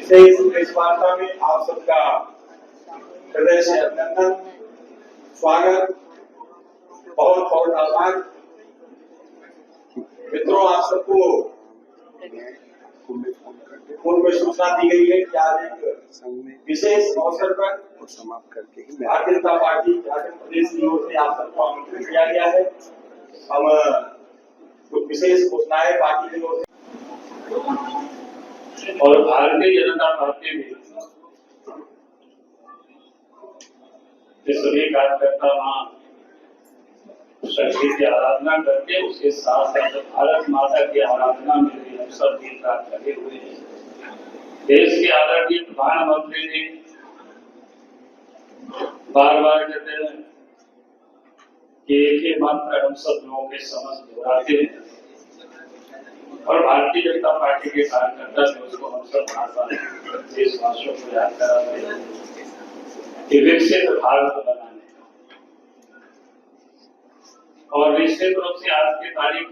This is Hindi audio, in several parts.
इस वार्ता में आप सबका हृदय से अभिनंदन, स्वागत, बहुत बहुत आभार। मित्रों, आप सबको पूर्व में सूचना दी गई है कि आज एक विशेष अवसर पर समाप्त करके ही भारतीय जनता पार्टी झारखंड प्रदेश की ओर से आप सबको आमंत्रित किया गया है। हम कुछ विशेष घोषणाएं पार्टी की ओर से और भारतीय जनता पार्टी में सभी कार्यकर्ता वहाँ शक्ति की आराधना करके उसके साथ साथ भारत माता की आराधना में भी हम सब दिन रात लगे हुए हैं। देश के आदरणीय प्रधानमंत्री जी बार बार कहते हैं कि एक ही मंत्र हम सब लोगों के समझ दोहराते हैं और भारतीय जनता पार्टी के कार्यकर्ता भी उसको हम सब भाषा देशवासियों को याद कराते हैं कि विकसित भारत बनाने और निश्चित रूप से आज की तारीख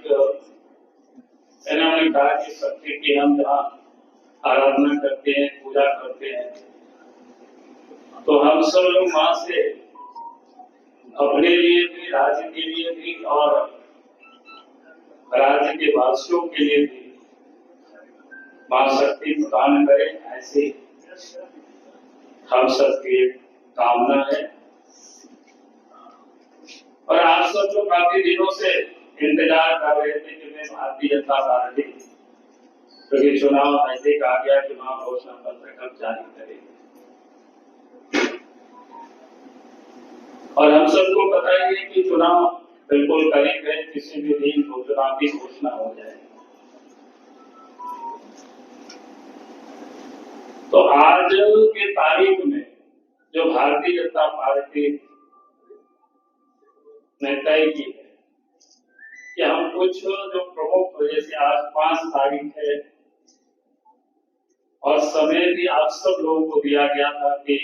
इन्होंने कहा कि शक्ति की हम जहाँ आराधना करते हैं, पूजा करते हैं, तो हम सब लोग वहां से अपने लिए भी, राज्य के लिए भी और राज्य के वासियों के लिए भी मां शक्ति प्रदान करे, ऐसी हम सबकी कामना है। और आप सब लोग काफी दिनों से इंतजार कर रहे थे कि मैं भारतीय जनता पार्टी क्योंकि चुनाव नजदीक आ गया, चुनाव घोषणा पत्र कब जारी करेंगे। और हम सबको पता ही है कि चुनाव बिल्कुल करीब है, किसी भी दिन चुनाव की घोषणा हो जाए। तो आज की तारीख में जो भारतीय जनता पार्टी ने तय की है कि हम कुछ जो प्रमुख, जैसे आज 5 तारीख है और समय भी आप सब लोगों को दिया गया था कि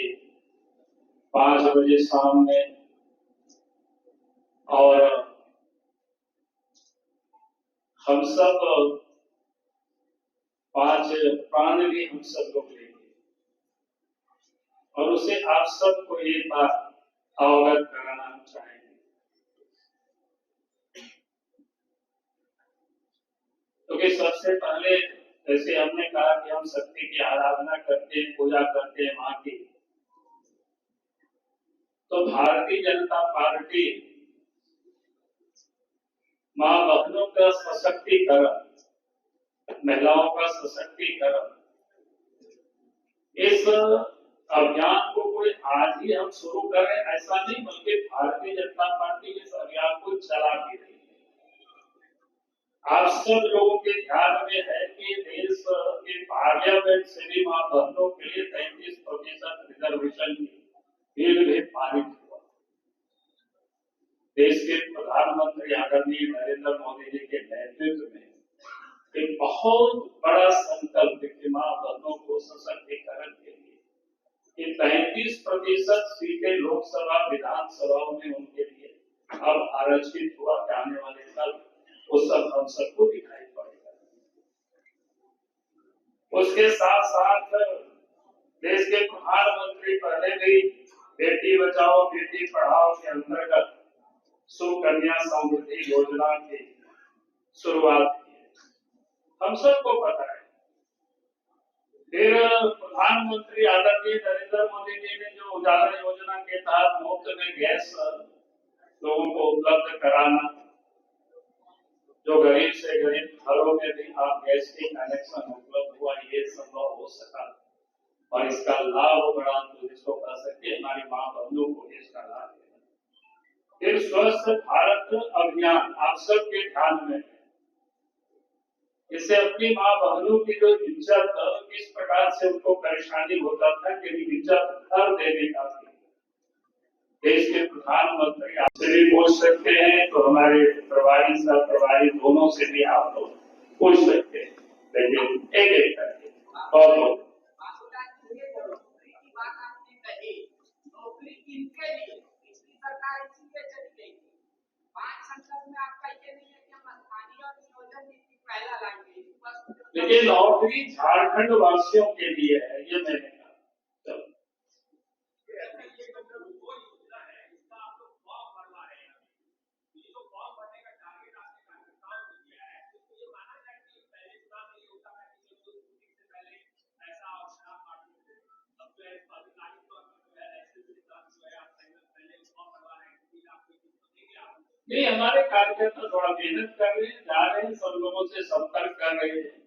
5 बजे शाम में, और हम सब 5 प्राण भी हम सब लोग लेंगे और उसे आप सबको एक बार अवगत कराना चाहेंगे। क्योंकि सबसे पहले जैसे हमने कहा कि हम शक्ति की आराधना करते हैं, पूजा करते हैं मां की, तो भारतीय जनता पार्टी मां बहनों का सशक्तिकरण, महिलाओं का सशक्तिकरण, इस अभियान को कोई आज ही हम शुरू करें ऐसा नहीं, बल्कि भारतीय जनता पार्टी इस अभियान को चला भी रही है। आप सब लोगों के ध्यान में है कि देश के पार्लियामेंट से भी मां बहनों के लिए 33% रिजर्वेशन की बिल भी पारित हुआ। देश के प्रधानमंत्री आदरणीय नरेंद्र मोदी जी के नेतृत्व में एक बहुत बड़ा संकल्प कि मां बहनों को सशक्तिकरण के लिए कि 33% सीटें लोकसभा विधानसभाओं में उनके लिए अब आरक्षित हुआ कि आने वाले साल वो सब हम सबको दिखाई पड़ेगा। उसके साथ साथ देश के प्रधानमंत्री पहले भी बेटी बचाओ बेटी पढ़ाओ के अंतर्गत सुकन्या समृद्धि योजना की शुरुआत की, हम सबको पता है। फिर प्रधानमंत्री आदरणीय नरेंद्र मोदी जी ने जो उजाला योजना के तहत मुफ्त में गैस लोगों को उपलब्ध कराना, जो गरीब से गरीब घरों में भी आप गैस के कनेक्शन उपलब्ध हुआ, ये संभव हो सका और इसका लाभ बड़ा जिसको कह सकते हमारी मां बहनों को इसका लाभ है। फिर स्वस्थ भारत अभियान आप सबके ध्यान में है, इससे अपनी मां बहनों की जो इज्जत, किस प्रकार से उनको परेशानी होता था कि इज्जत घर देने का देश के प्रधानमंत्री आपसे भी पूछ सकते हैं, तो हमारे प्रभारी सह प्रभारी दोनों से भी आप लोग पूछ सकते हैं, लेकिन एक एक करके बहुत लेकिन नौकरी झारखंड वासियों के लिए है, ये मैंने कहा। चलो। नहीं, हमारे कार्यकर्ता थोड़ा मेहनत कर रहे हैं, जा रहे हैं, सब लोगों से संपर्क कर रहे हैं।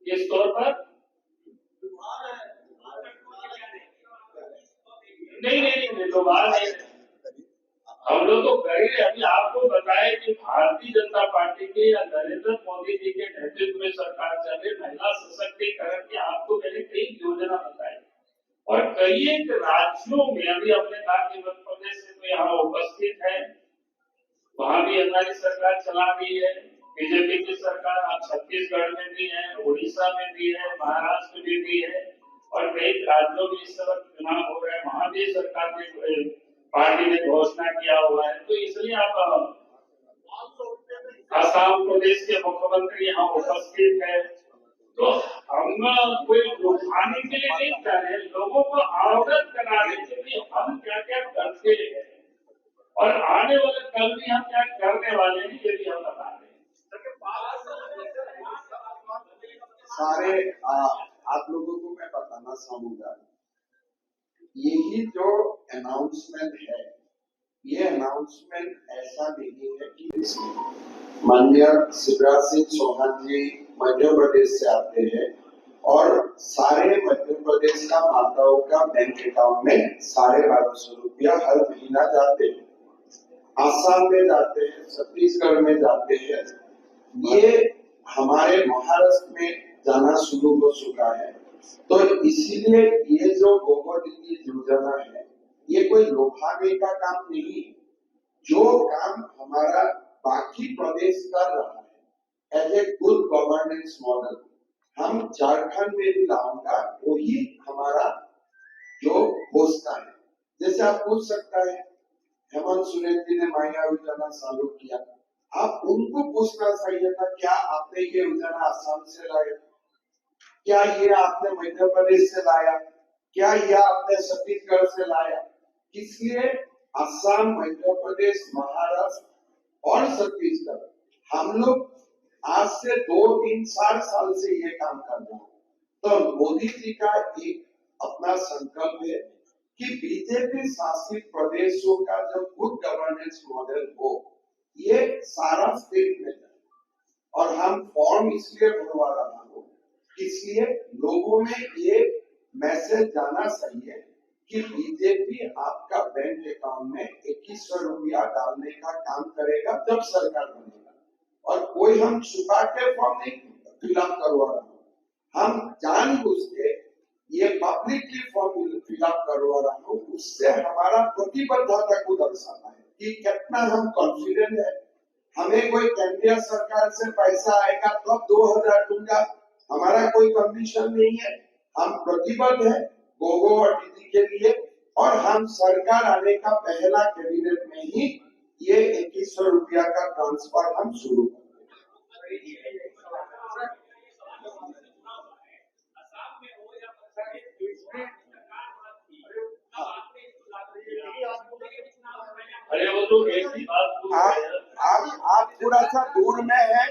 किस तौर पर? नहीं, तो बात है, हम लोग तो गए। अभी आपको बताए कि भारतीय जनता पार्टी के या नरेंद्र मोदी जी के नेतृत्व में सरकार चल रही महिला सशक्तिकरण की आपको मैंने कई योजना बताई, और कई एक राज्यों में अभी हमने कहा कि मध्य प्रदेश से तो यहाँ उपस्थित है, वहां भी हमारी सरकार चला रही है, बीजेपी की सरकार अब छत्तीसगढ़ में भी है, उड़ीसा में भी है, महाराष्ट्र में भी है, और कई राज्यों में इस समय चुनाव हो रहे हैं, वहां भी सरकार ने पार्टी ने घोषणा किया हुआ है। तो इसलिए आप असम प्रदेश के मुख्यमंत्री यहाँ उपस्थित है, तो हम कोई लुभाने के लिए नहीं कर रहे, लोगों को अवगत कराने के लिए हम क्या क्या करते हैं और आने वाले कल भी हम क्या करने वाले हैं, ये भी हम बता रहे हैं। सारे आप लोगों को मैं बताना चाहूंगा, यही जो अनाउंसमेंट है, ये अनाउंसमेंट ऐसा नहीं है कि माननीय शिवराज सिंह चौहान जी मध्य प्रदेश से आते हैं और सारे मध्य प्रदेश का माताओं का बैंक अकाउंट में 1250 रुपया हर महीना जाते हैं, आसाम में जाते हैं, छत्तीसगढ़ में जाते हैं, ये हमारे महाराष्ट्र में जाना शुरू हो चुका है। तो इसीलिए ये जो गोबर दीदी योजना है, ये कोई लोभाने का काम नहीं, जो काम हमारा बाकी प्रदेश कर रहा है as a good governance model, हम झारखंड में भी लाऊंगा, वही हमारा जो घोषणा है। जैसे आप पूछ सकता है, हेमंत सोरेन जी ने माया योजना चालू किया, आप उनको पूछना चाहिए था, क्या आपने ये योजना आसाम से लाया, क्या ये आपने मध्य प्रदेश से लाया, क्या ये आपने छत्तीसगढ़ से लाया? इसलिए असम, मध्य प्रदेश, महाराष्ट्र और छत्तीसगढ़ हम लोग आज से 2-3-4 साल से ये काम कर रहे हैं। तो मोदी जी का एक अपना संकल्प है कि बीजेपी शासित प्रदेशों का जो गुड गवर्नेंस मॉडल हो, ये सारा स्टेट में है। और हम फॉर्म इसलिए भरवा रहा हूँ, इसलिए लोगों में ये मैसेज जाना चाहिए कि बीजेपी आपका बैंक अकाउंट में 2100 रुपया डालने का काम करेगा जब सरकार बनेगा, और कोई हम छुपा के फॉर्म नहीं फिलअप करवा रहा हूँ, हम जानबूझ के ये पब्लिकली फॉर्म फिलअप करवा रहा हूँ। उससे हमारा प्रतिबद्धता को दर्शाता है कि कितना हम कॉन्फिडेंट है। हमें कोई केंद्रीय सरकार से पैसा आएगा तो 2000 दूंगा, हमारा कोई कंडीशन नहीं है, हम प्रतिबद्ध है गोगो और दीदी के लिए, और हम सरकार आने का पहला कैबिनेट में ही ये 2100 रुपया का ट्रांसफर हम शुरू करेंगे। अरे वो तो ऐसी बात, आप थोड़ा सा दूर में है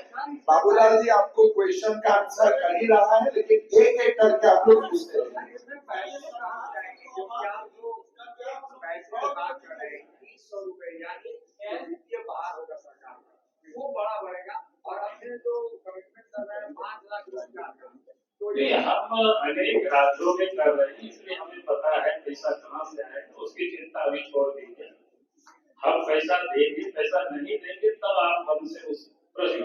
बाबूलाल जी, आपको क्वेश्चन का आंसर कर ही रहा है, लेकिन एक एक करके आप लोग पूछते हैं। वो बड़ा बढ़ेगा, और अपने जो कमिटमेंट कर रहे हैं 5 लाख रोजगार का, तो ये हम अनेक राज्यों में कर रहे हैं, इसलिए हमें पता है पैसा कहाँ से आए, तो उसकी चिंता अभी छोड़ दीजिए। हम पैसा देंगे, पैसा नहीं देंगे तब आप हमसे उस प्रश्न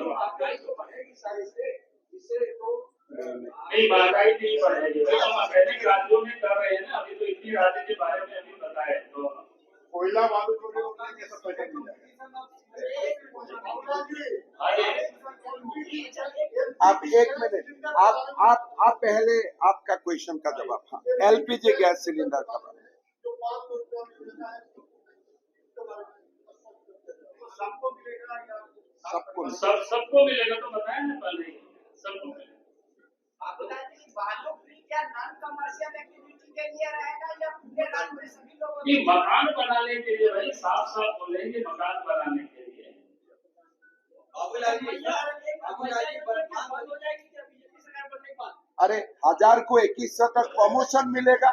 नहीं, महंगाई नहीं बढ़ेगी। हम अनेक राज्यों में कर रहे हैं ना, अभी तो इतनी राज्य के बारे में अभी बताए, तो कोयला वालों को कैसा पैसा मिल जाएगा? आप एक मिनट, आप पहले आपका क्वेश्चन का जवाब। हाँ, एलपीजी गैस सिलेंडर का बारे में। सबको सबको मिलेगा तो बताया ना पहले ही, सबको मिलेगा। आप बताते हैं वालों फ्री क्या नॉन कमर्शियल एक्टिविटी के लिए रहेगा या पूरे राज्य में सभी लोगों ये मकान बनाने के लिए भाई, साफ साफ बोलेंगे मकान बनाने के लिए। अरे 1000 को 2100 तक प्रमोशन मिलेगा।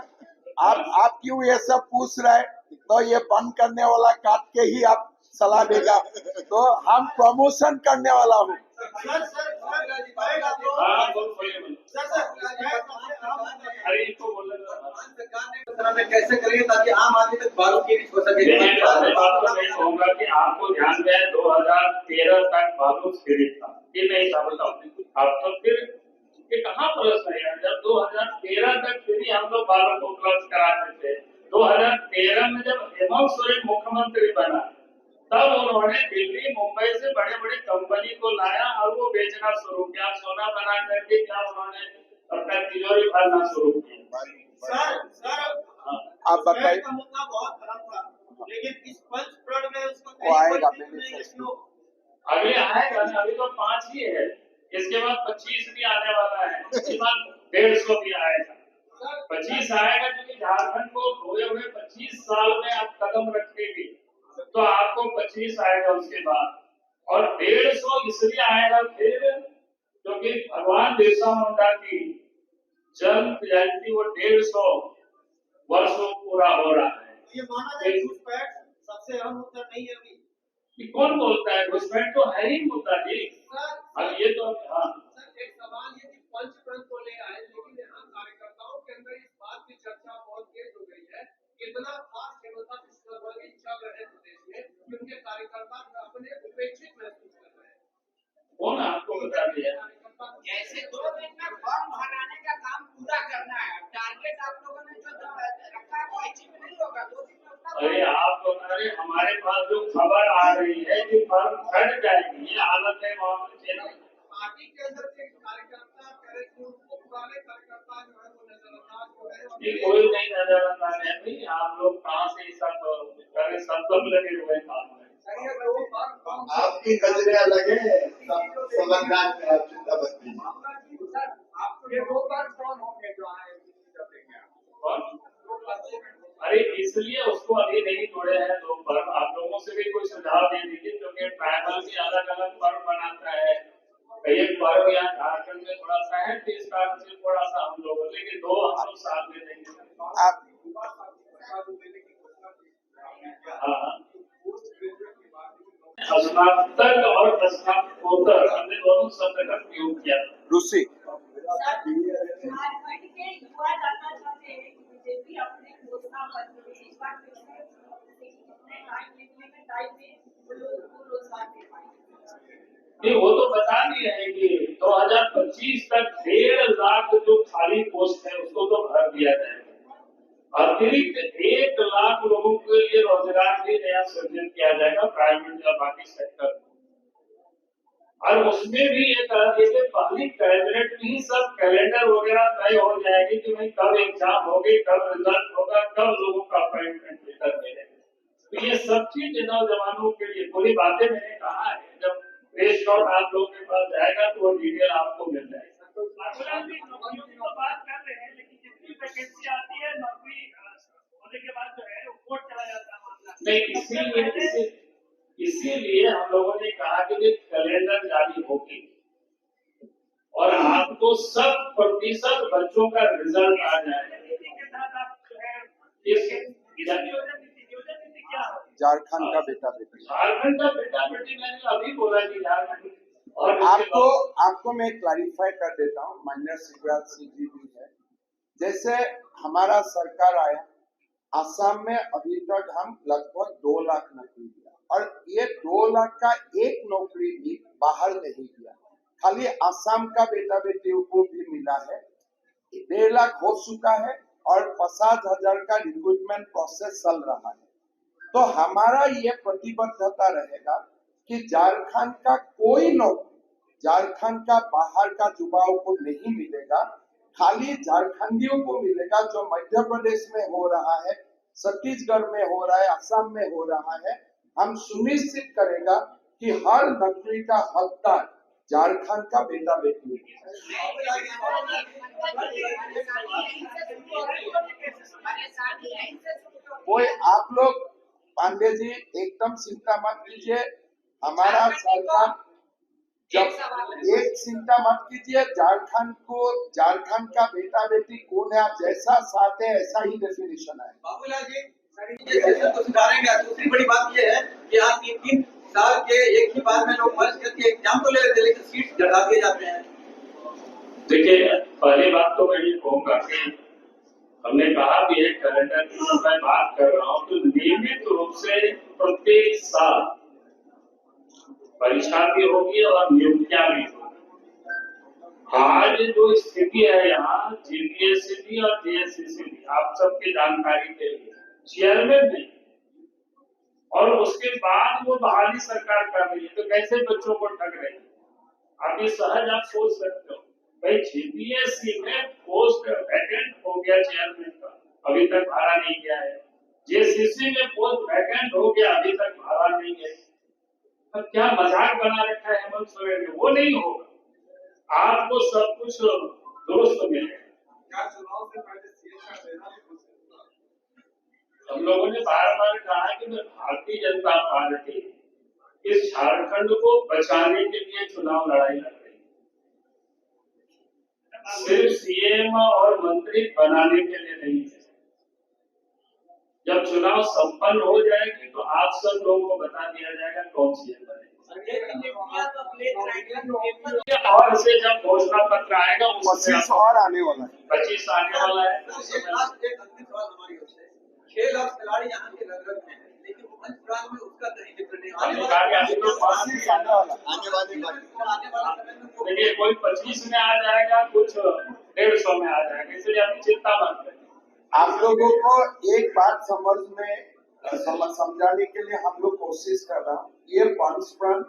आप क्यों ये सब पूछ रहे हैं? तो ये बंद करने वाला काट के ही आप सलाह देगा, तो हम प्रमोशन करने वाला हूँ। अरे इनको बोल कैसे करेंगे ताकि आम आदमी तक बालू की हो सके। मैं कहूँगा कि आपको ध्यान दें, 2013 तक बालू फ्री था, ये नहीं था, बताओ अब तो फिर ये कहाँ प्रश्न है? जब 2013 तक फ्री हम लोग बालू को उपलब्ध कराते थे, 2013 में जब हेमंत सोरेन मुख्यमंत्री बना, तब उन्होंने दिल्ली मुंबई से बड़े बड़े कंपनी को लाया और वो बेचना शुरू किया, सोना बना करके क्या उन्होंने अपना तिजोरी भरना शुरू किया। सर आप बताइए। का मुद्दा बहुत गरम था, लेकिन इस पंच प्रण में उसको वो आएगा अभी आएगा ना, अभी तो 5 ही है, इसके बाद 25 भी आने वाला है, इसके बाद 150 भी आएगा, 25 आएगा, क्योंकि झारखंड को खोए हुए 25 साल में आप कदम रखेंगे तो आपको 25 आएगा उसके बाद, और 150 इसलिए आएगा फिर क्योंकि भगवान बिरसा मुंडा की जन्म जयंती वो 150 वर्षों पूरा हो रहा है। ये माना जाए घुसपैठ सबसे अहम मुद्दा नहीं है अभी। कि कौन बोलता है घुसपैठ तो है ही मुद्दा जी। अब ये तो हाँ सर एक सवाल ये कि पंच प्रण को ले आए, लेकिन यहाँ कार्यकर्ताओं के अंदर इस बात की चर्चा बहुत तेज हो गई है, इतना फास्ट हेमंत सर्वोदय चल रहे प्रदेश में कि उनके कार्यकर्ता अपने उपेक्षित महसूस कर रहे हैं। कौन आपको बता दिया? जैसे 2 दिन में फॉर्म भराने का काम पूरा करना है, टारगेट आप लोगों ने जो रखा है वो अचीव नहीं होगा 2 दिन में उतना। अरे आप तो अरे हमारे पास जो खबर आ रही है कि फॉर्म फट जाएगी, ये हालत है वहाँ पार्टी के अंदर के कार्यकर्ता करे कि उनको पुराने कार्यकर्ता जो है वो नजरअंदाज हो रहे हैं। ये कोई नहीं नजरअंदाज है भाई, आप लोग कहाँ से सब लगे हुए हैं काम में। आपकी नजरें लगे समझदार में आप चिंता मत कीजिए। ये 2 बार कौन होंगे जो आए? अरे इसलिए उसको अभी नहीं जोड़े हैं 2 पर्व। आप लोगों से भी कोई सुझाव दे दीजिए, क्योंकि ट्राइबल भी अलग अलग पर्व बनाता है, एक पर्व यहाँ झारखंड में थोड़ा सा है, इस कारण से थोड़ा सा हम लोग, लेकिन 2 हम लोग साथ में देंगे। हाँ स्नातक और स्नातकोत्तर हमने दोनों शब्द का प्रयोग किया। रूसी झारखंड के युवा जानना चाहते हैं कि बीजेपी अपने घोषणा पत्र में इस बार कितने टाइम में रोजगार दे पाएंगे। नहीं वो तो बता दिए हैं कि 2025 तक 1.5 लाख जो खाली पोस्ट है उसको तो भर दिया जाएगा, अतिरिक्त 1 लाख लोगों के लिए रोजगार भी नया सृजन किया जाएगा प्राइवेट या बाकी सेक्टर, और उसमें भी ये कहा कि पहली कैबिनेट में ही सब कैलेंडर वगैरह तय हो जाएगी कि भाई कब एग्जाम होगी, कब रिजल्ट होगा, कब लोगों का अपॉइंटमेंट लेटर मिलेगा। तो ये सब चीज नौजवानों के लिए पूरी बातें मैंने कहा है, जब प्रेस नोट आप लोगों के पास जाएगा तो वो डिटेल आपको मिल जाएगी। नौकरियों की तो बात कर रहे हैं, लेकिन जितनी वैकेंसी आती है नौकरी होने के बाद जो है रिपोर्ट चला जाता है मामला। नहीं इसीलिए हम लोगों ने कहा कि कैलेंडर जारी होगी और आपको 100% बच्चों का रिजल्ट आ जाएगा। झारखंड का बेटा बेटी, झारखंड का बेटा बेटी मैंने अभी बोला कि झारखंड। और आपको मैं क्लैरिफाई कर देता हूँ, माननीय शिवराज सिंह जी भी है, जैसे हमारा सरकार आया असम में अभी तक हम लगभग 2 लाख नौकरी दिया, और ये 2 लाख का एक नौकरी भी बाहर नहीं दिया, खाली असम का बेटा बेटियों को भी मिला है। 1.5 लाख हो चुका है और 50,000 का रिक्रूटमेंट प्रोसेस चल रहा है। तो हमारा ये प्रतिबद्धता रहेगा कि झारखंड का कोई नौकरी झारखंड का बाहर का युवाओं को नहीं मिलेगा, खाली झारखंडियों को मिलेगा। जो मध्य प्रदेश में हो रहा है, छत्तीसगढ़ में हो रहा है, असम में हो रहा है, हम सुनिश्चित करेगा कि हर नौकरी का हकदार झारखंड का बेटा बेटी वो आप लोग पांडे जी एकदम चिंता मत कीजिए। हमारा सरकार जब एक चिंता मत कीजिए, झारखंड का बेटा बेटी कौन है, आप जैसा चाहते हैं ऐसा ही डेफिनेशन है। बाबूलाल जी, ये सेशन तो सुधारेंगे। दूसरी बड़ी बात ये है कि आप 3-3 साल के एक ही बार में लोग मर्ज करके एग्जाम तो ले लेते, लेकिन सीट घटा दिए जाते हैं। देखिए, पहली बात तो मैं ये कहूँगा कि हमने कहा भी है कैलेंडर की मैं बात कर रहा हूँ, तो नियमित रूप से प्रत्येक साल परीक्षा भी होगी और नियुक्तियां भी होगी। आज जो स्थिति है यहाँ जीपीएससी और जेएससीसी, आप सबकी जानकारी के लिए चेयरमैन नहीं, और उसके बाद वो बहाली सरकार कर रही है, तो कैसे बच्चों को ठग रही है? आप ये सहज आप सोच सकते हो। भाई जीपीएससी में पोस्ट वैकेंट हो गया चेयरमैन का, अभी तक भरा नहीं गया है। जेसीसी में पोस्ट वैकेंट हो गया, अभी तक भरा नहीं है। अब क्या मजाक बना रखा है हेमंत सोरेन ने? वो नहीं होगा, आपको सब कुछ दुरुस्त मिलेगा। हम लोगों ने बार बार कहा कि भारतीय जनता पार्टी इस झारखंड को बचाने के लिए चुनाव लड़ाई लड़ रही है, सिर्फ सीएम और मंत्री बनाने के लिए नहीं है। जब चुनाव संपन्न हो जाएगी तो आप सब लोगों को बता दिया जाएगा कौन सीएम बनेगा। और इसे जब घोषणा पत्र आएगा उसमें 25 और आने वाला है, 25 आने वाला है। एक अंतिम सवाल हमारी ओर से, 6 लाख खिलाड़ी यहाँ के रग रग में है, लेकिन वो मंच में उसका कहीं जिक्र नहीं। आने वाला देखिए, कोई 25 में आ जाएगा, कुछ 150 में आ जाएगा, इसलिए अभी चिंता मत करें। आप लोगों को एक बात समझाने के लिए हम लोग कोशिश कर रहा हूँ। ये पंचप्राण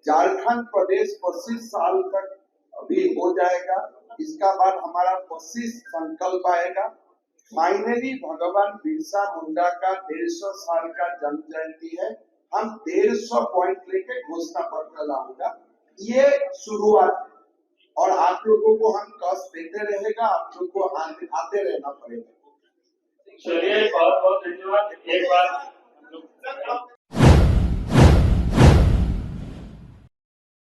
झारखंड प्रदेश 25 साल तक अभी हो जाएगा। इसका बाद हमारा 25 संकल्प आएगा। फाइनली भगवान बिरसा मुंडा का 150 साल का जन्म जयंती है। हम 150 पॉइंट लेके घोषणा पत्र लाऊंगा। ये शुरुआत, और आप लोगों को हम कष्ट देते रहेगा, आप लोग को आते रहना पड़ेगा। चलिए, बहुत बहुत धन्यवाद। एक बार